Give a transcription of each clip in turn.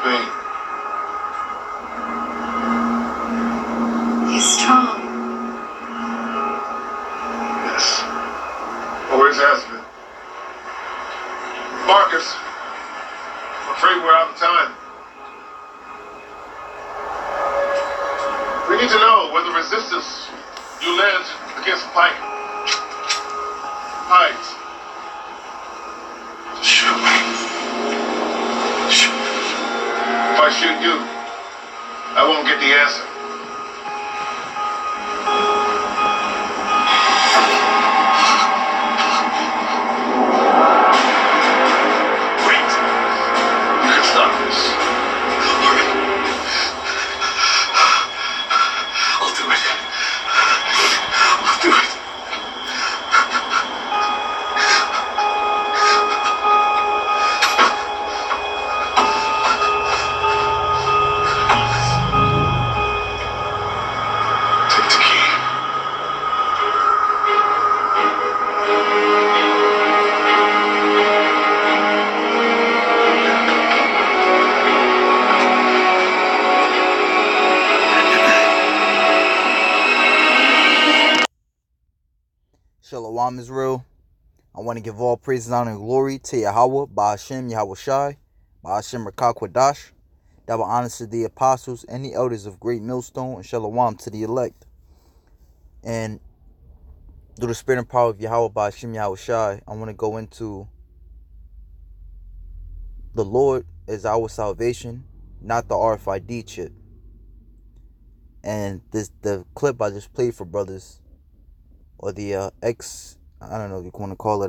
pain. He's strong. Yes. Always has been. Marcus, I'm afraid we're out of time. We need to know whether resistance you led against Pike. Pike. Shoot me. Shoot me. If I shoot you, I won't get the answer. Wait. You can stop this. All right. I'll do it. I'll do it. Take the key. Shalom Israel. I want to give all praise, honor, and glory to Yahweh, Ba'ashem, Yahweh Shai, Ba'ashem Rakah Kwadash. Double honors to the apostles and the elders of Great Millstone, and Shalom to the elect. And through the spirit and power of Yahweh, Ba'ashem, Yahweh Shai, I want to go into the Lord is our salvation, not the RFID chip. And the clip I just played for brothers, or the I don't know if you want to call it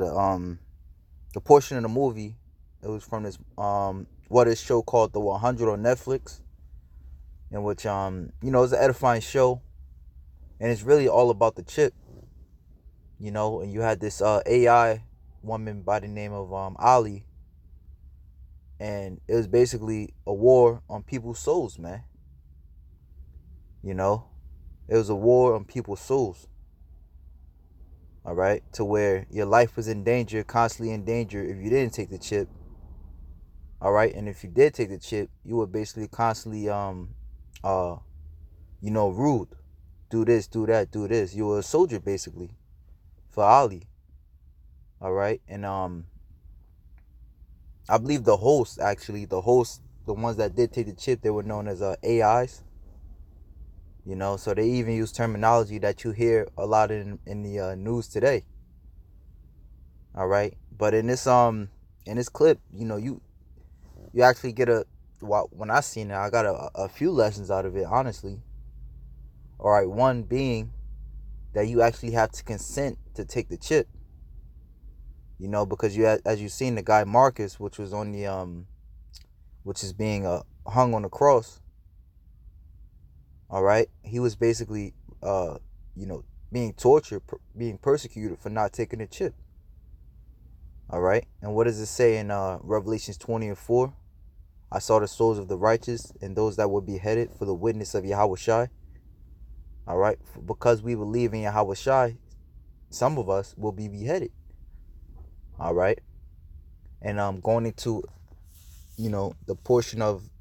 the portion of the movie. It was from this what is show called The 100 on Netflix, in which it's an edifying show, and it's really all about the chip. And you had this AI woman by the name of Ali, and it was basically a war on people's souls, man. It was a war on people's souls. All right, to where your life was in danger, constantly in danger if you didn't take the chip. All right, and if you did take the chip, you were basically constantly rude. Do this, do that, do this. You were a soldier basically for Ali. All right, and I believe the hosts, the ones that did take the chip, they were known as AIs. So they even use terminology that you hear a lot in the news today. All right, but in this clip, you actually get when I seen it, I got a few lessons out of it, honestly. All right, one being that you actually have to consent to take the chip. Because as you seen the guy Marcus, which was on the which is being hung on the cross. All right, he was basically being tortured, being persecuted for not taking the chip. All right, and what does it say in Revelations 20:4? I saw the souls of the righteous and those that were beheaded for the witness of Yahweh Shai. All right, because we believe in Yahweh Shai, some of us will be beheaded. All right, and going into the portion of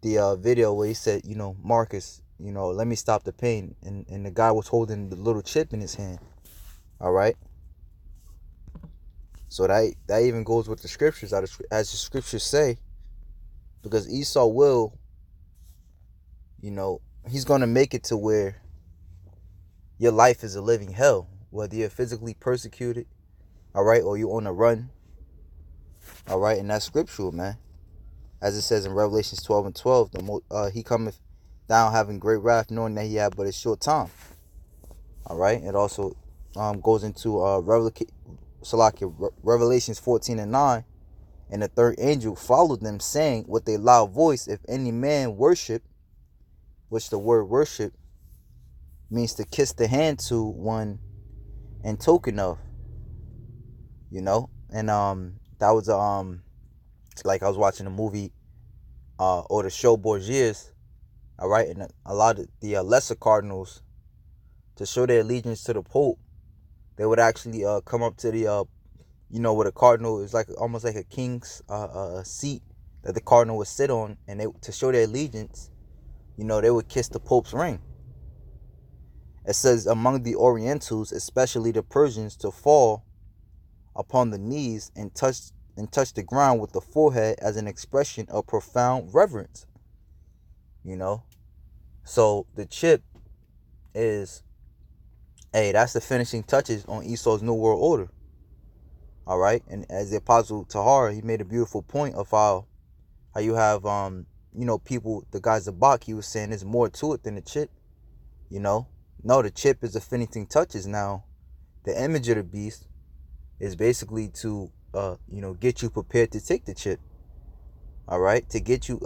the video where he said, Marcus, let me stop the pain, and the guy was holding the little chip in his hand. All right, so that even goes with the scriptures, as the scriptures say, because Esau will, he's going to make it to where your life is a living hell, whether you're physically persecuted, all right, or you're on a run. All right, and that's scriptural, man. As it says in Revelations 12:12, he cometh down having great wrath, knowing that he had but a short time. All right, it also goes into Revelations 14:9, and the third angel followed them, saying with a loud voice, if any man worship, which the word worship means to kiss the hand to one in token of, and that was like I was watching a movie or the show Borgias, all right, and a lot of the lesser cardinals, to show their allegiance to the Pope, they would actually come up to the where the cardinal is, like almost like a king's seat that the cardinal would sit on, and they, to show their allegiance, you know, they would kiss the Pope's ring. It says among the Orientals, especially the Persians, to fall upon the knees and touch the ground with the forehead as an expression of profound reverence. You know, so the chip is, hey, that's the finishing touches on Esau's New World Order. All right, and as the Apostle Tahar, he made a beautiful point of how you have you know, people, the guys at Bach, he was saying there's more to it than the chip. You know, no, the chip is the finishing touches. Now, the image of the beast is basically to you know, get you prepared to take the chip. All right, to get you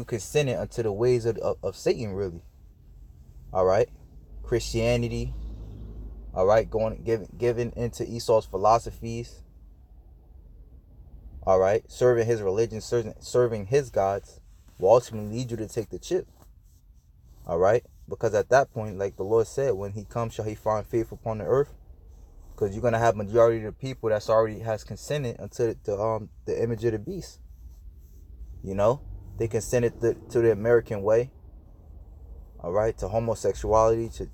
consented unto the ways of Satan, really. All right, Christianity. All right, giving into Esau's philosophies. All right, serving his religion, serving his gods, will ultimately lead you to take the chip. All right, because at that point, like the Lord said, when he comes, shall he find faith upon the earth? Because you're gonna have majority of the people that's already has consented unto the image of the beast. You know, they consented to the American way. All right, to homosexuality, to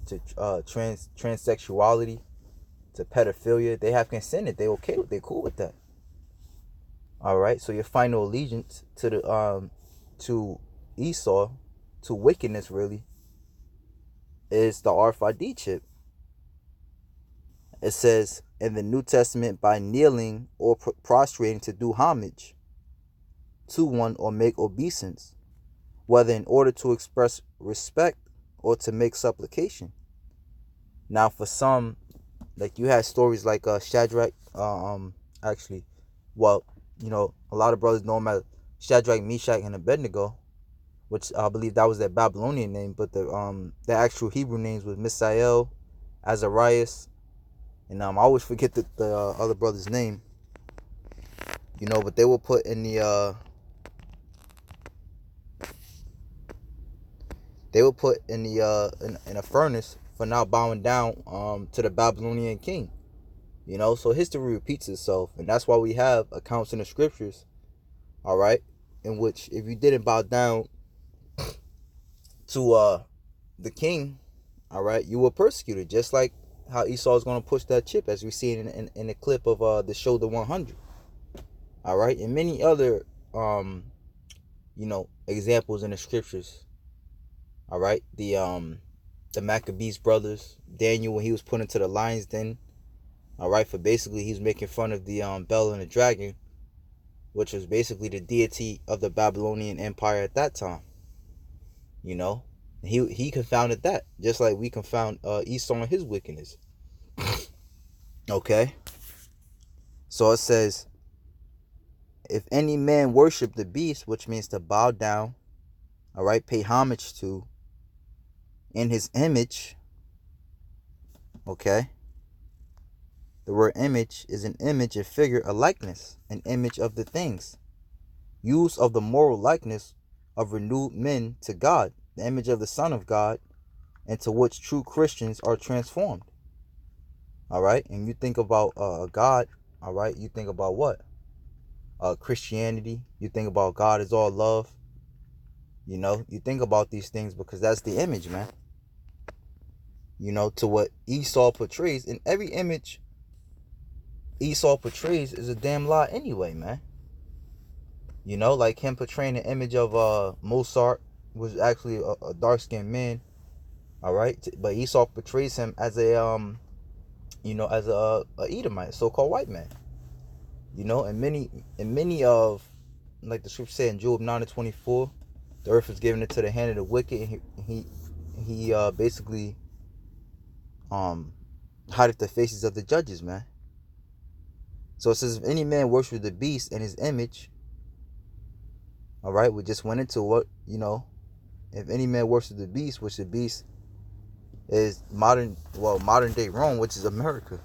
transsexuality, to pedophilia. They have consented. They okay. They cool with that. All right, so your final allegiance to the to Esau, to wickedness, really, is the RFID chip. It says in the New Testament, by kneeling or prostrating to do homage to one or make obeisance, whether in order to express respect or to make supplication. Now, for some, like you had stories like Shadrach, actually, well, you know, a lot of brothers know him as Shadrach, Meshach, and Abednego, which I believe that was their Babylonian name, but the actual Hebrew names was Misael, Azarias, and I always forget the other brother's name. You know, but they were put in the in a furnace for not bowing down to the Babylonian king. You know, so history repeats itself, and that's why we have accounts in the scriptures, all right, in which if you didn't bow down to the king, all right, you were persecuted, just like how Esau is going to push that chip, as we see in the clip of the show The 100, all right, and many other you know, examples in the scriptures. All right, the Maccabees brothers, Daniel, when he was put into the lion's den, all right, for basically he's making fun of the Bel and the dragon, which was basically the deity of the Babylonian Empire at that time. You know, he confounded that, just like we confound Esau and his wickedness. Okay, so it says, if any man worship the beast, which means to bow down, all right, pay homage to, in his image, okay, the word image is an image, a figure, a likeness, an image of the things. Use of the moral likeness of renewed men to God, the image of the Son of God, into which true Christians are transformed. All right, and you think about God, all right, you think about what? Christianity. You think about God is all love. You know, you think about these things because that's the image, man. You know, to what Esau portrays, and every image Esau portrays is a damn lie anyway, man. You know, like him portraying the image of Mozart was actually a dark-skinned man. All right, but Esau portrays him as a you know, as a Edomite, so-called white man. You know, and many of, like the scripture said in Job 9:24, the earth is given into the hand of the wicked, and he basically hideth the faces of the judges, man. So it says, if any man worship the beast and his image, all right, we just went into what, you know, if any man worship the beast, which the beast is modern day Rome, which is America,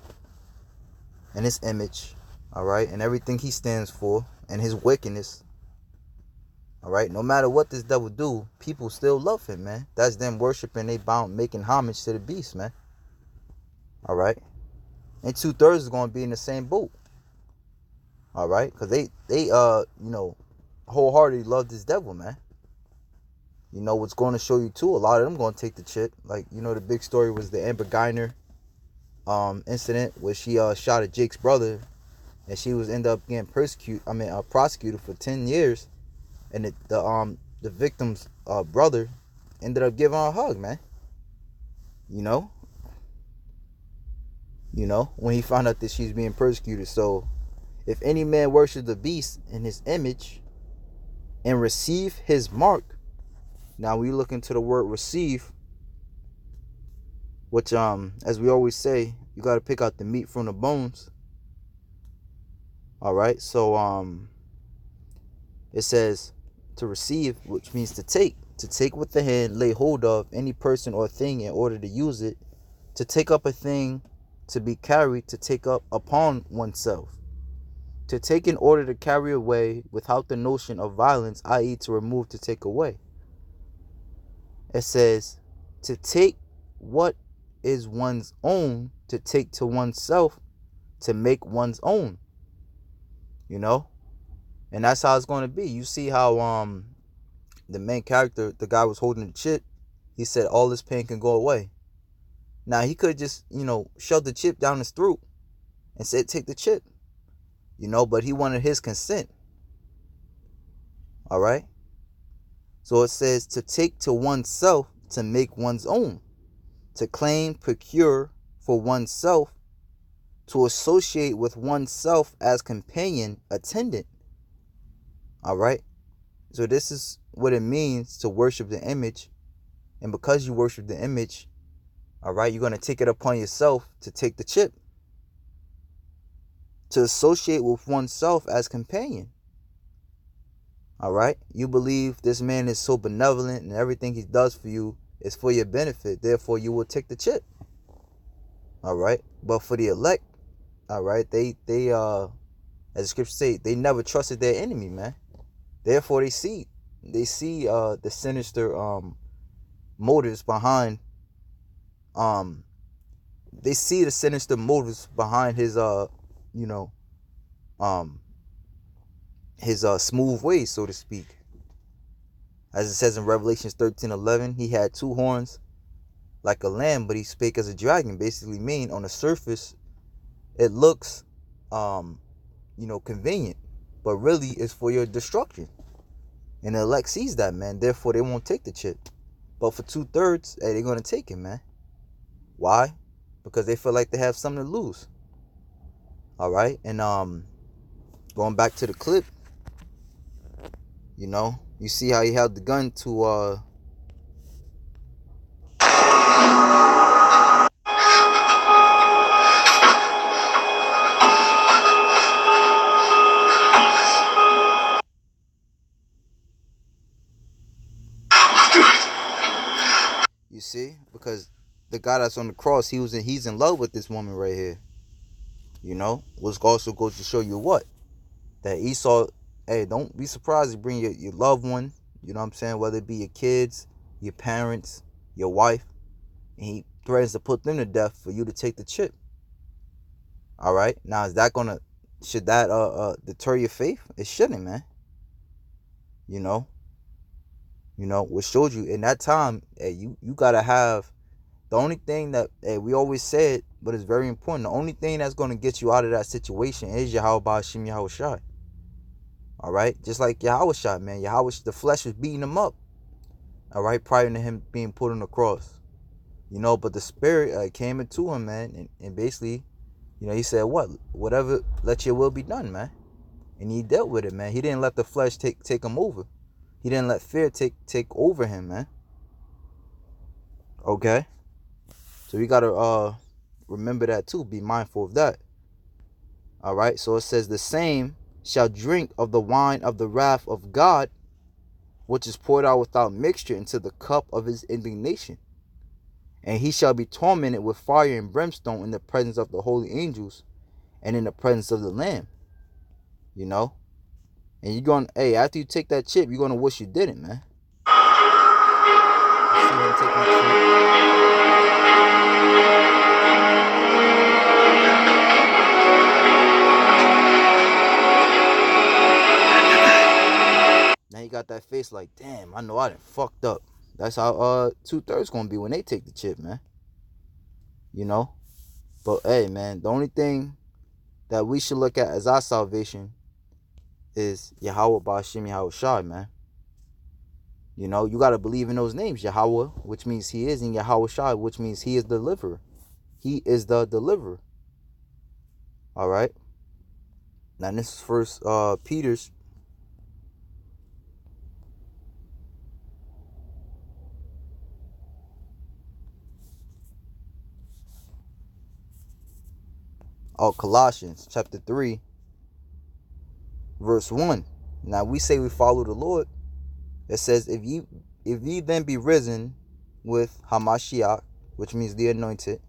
and his image, all right, and everything he stands for, and his wickedness, all right, no matter what this devil do, people still love him, man. That's them worshiping, they bound, making homage to the beast, man. All right, and 2/3 is going to be in the same boat. All right, because they you know, wholeheartedly love this devil, man. You know what's going to show you too? A lot of them going to take the chip. Like, you know, the big story was the Amber Geiner incident where she shot at Jake's brother, and she was end up getting prosecuted for 10 years, and the victim's brother ended up giving her a hug, man. You know, when he found out that she's being persecuted. So, if any man worships the beast in his image and receive his mark, now we look into the word receive, which as we always say, you got to pick out the meat from the bones. All right, so it says to receive, which means to take with the hand, lay hold of any person or thing in order to use it, to take up a thing, to be carried, to take up upon oneself, to take in order to carry away without the notion of violence, i.e. to remove, to take away. It says to take what is one's own, to take to oneself, to make one's own. You know, and that's how it's going to be. You see how the main character, the guy was holding the chip, he said all this pain can go away. Now he could just, shove the chip down his throat and said take the chip, but he wanted his consent. All right, so it says to take to oneself, to make one's own, to claim, procure for oneself, to associate with oneself as companion, attendant. All right, so this is what it means to worship the image. And because you worship the image, all right, you're going to take it upon yourself to take the chip, to associate with oneself as companion. All right, you believe this man is so benevolent and everything he does for you is for your benefit, therefore you will take the chip. All right, but for the elect, all right, they as the scriptures say, they never trusted their enemy, man. Therefore they see the sinister motives behind they see the sinister motives behind his his smooth ways, so to speak. As it says in Revelations 13:11, he had two horns like a lamb, but he spake as a dragon. Basically mean on the surface it looks convenient, but really it's for your destruction. And the elect sees that, man. Therefore they won't take the chip. But for 2/3, they're gonna take it, man. Why? Because they feel like they have something to lose. All right, and going back to the clip, you see how he held the gun to you see, because the guy that's on the cross, he's in love with this woman right here. Which also goes to show you what? That Esau, hey, don't be surprised to bring your loved one, you know what I'm saying, whether it be your kids, your parents, your wife, and he threatens to put them to death for you to take the chip. All right, now should that deter your faith? It shouldn't, man. What showed you in that time, hey, you gotta have the only thing that, hey, we always said, but it's very important. The only thing that's gonna get you out of that situation is Yahweh Ba'ashim Yahweh Shai. All right, just like Yahweh Shai, man. The flesh was beating him up. All right, prior to him being put on the cross. But the spirit came into him, man, and basically, he said, whatever, let your will be done, man. And he dealt with it, man. He didn't let the flesh take him over. He didn't let fear take over him, man. Okay, so we gotta remember that too. Be mindful of that. All right, so it says the same shall drink of the wine of the wrath of God, which is poured out without mixture into the cup of his indignation. And he shall be tormented with fire and brimstone in the presence of the holy angels and in the presence of the Lamb. And you're going, hey, after you take that chip, you're going to wish you didn't, man. You see him taking the chip. got that face like, damn, I know I done fucked up. That's how 2/3 gonna be when they take the chip, man. You know? But hey, man, the only thing that we should look at as our salvation is Yahweh Ba'Shem Yahweh Shai, man. You know, you gotta believe in those names. Yahweh, which means he is, and Yahweh Shai, which means he is the deliverer. He is the deliverer. Alright? Now this is first Peter's Colossians chapter 3, verse 1. Now we say we follow the Lord. It says, if ye then be risen with Hamashiach, which means the anointed,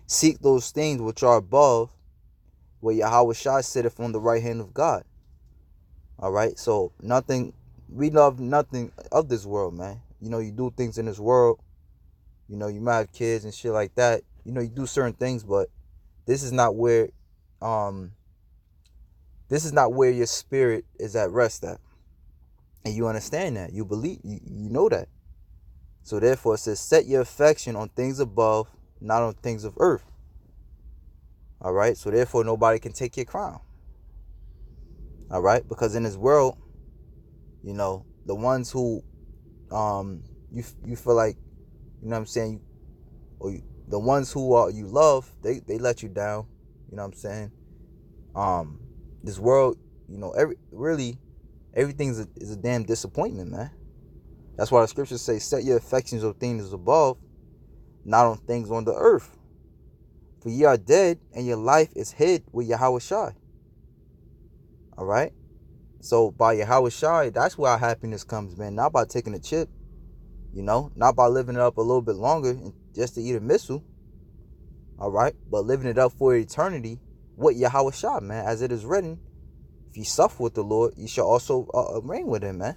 seek those things which are above, where Yahweh Shai sitteth on the right hand of God. Alright, so we love nothing of this world, man. You know, you do things in this world, you know, you might have kids and shit like that. You know, you do certain things, but this is not where your spirit is at rest at. And you understand that. You believe, you know that. So therefore it says, set your affection on things above, not on things of earth. Alright, so therefore nobody can take your crown. Alright, because in this world, you know, the ones who you feel like, you know what I'm saying, the ones who you love, they let you down. You know what I'm saying? This world, you know, everything is a damn disappointment, man. That's why the scriptures say, set your affections on things above, not on things on the earth. For ye are dead, and your life is hid with Yahweh Shai. Alright? So by Yahweh Shai, that's where our happiness comes, man. Not by taking a chip, you know, not by living it up a little bit longer and just to eat a missile. Alright? But living it up for eternity with Yahweh Shai, man. As it is written, if you suffer with the Lord, you shall also reign with him, man.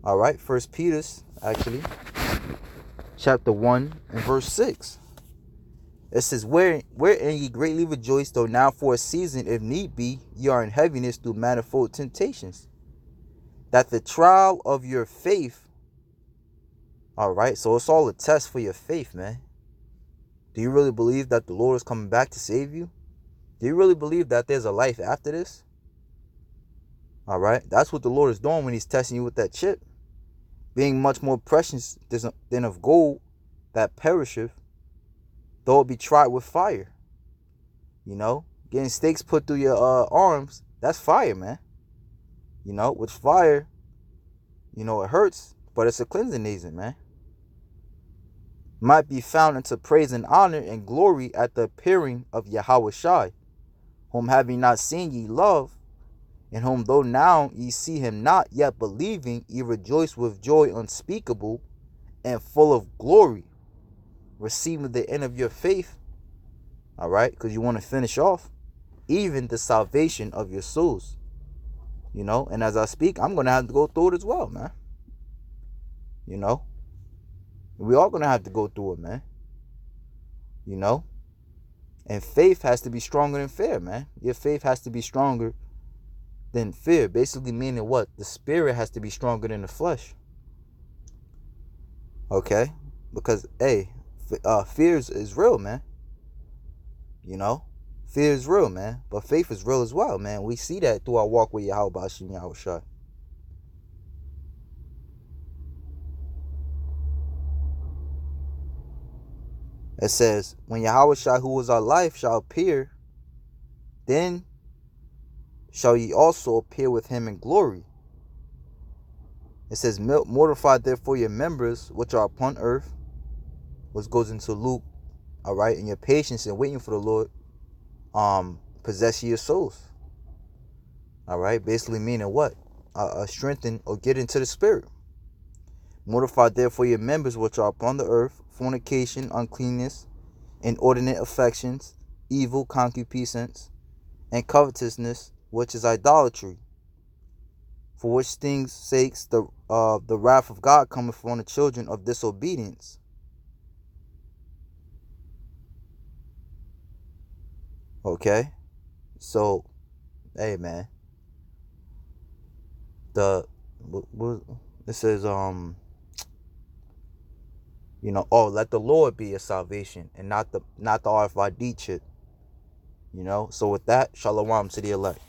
Alright, First Peter's, actually, chapter 1 and verse 6. It says, wherein ye greatly rejoice, though now for a season, if need be, ye are in heaviness through manifold temptations, that the trial of your faith, alright, so it's all a test for your faith, man. Do you really believe that the Lord is coming back to save you? Do you really believe that there's a life after this? Alright, that's what the Lord is doing when he's testing you with that chip. Being much more precious than of gold that perisheth, though it be tried with fire. You know, getting stakes put through your arms, that's fire, man. You know, with fire, you know, it hurts, but it's a cleansing agent, man. Might be found unto praise and honor and glory at the appearing of Yahweh Shai, whom having not seen ye love, in whom though now ye see him not, yet believing ye rejoice with joy unspeakable and full of glory, receiving the end of your faith. Alright, because you want to finish off, even the salvation of your souls. You know, and as I speak, I'm going to have to go through it as well, man. You know, we all going to have to go through it, man. You know, and faith has to be stronger than fear, man. Your faith has to be stronger than fear. Basically meaning what? The spirit has to be stronger than the flesh. Okay? Because, hey, fear is real, man. You know? Fear is real, man. But faith is real as well, man. We see that through our walk with Yahweh Ba'Shem Yahweh Shai. It says, when Yahweh Shai, who is our life, shall appear, then shall ye also appear with him in glory. It says, mortify therefore your members which are upon earth, which goes into Luke, alright, and your patience and waiting for the Lord, possess your souls. Alright, basically meaning what? Strengthen or get into the spirit. Mortify therefore your members which are upon the earth, fornication, uncleanness, inordinate affections, evil, concupiscence, and covetousness, which is idolatry. For which things sakes the wrath of God cometh on the children of disobedience. Okay, so, hey man, the it says let the Lord be your salvation and not the RFID chip. So with that, shalom to the elect.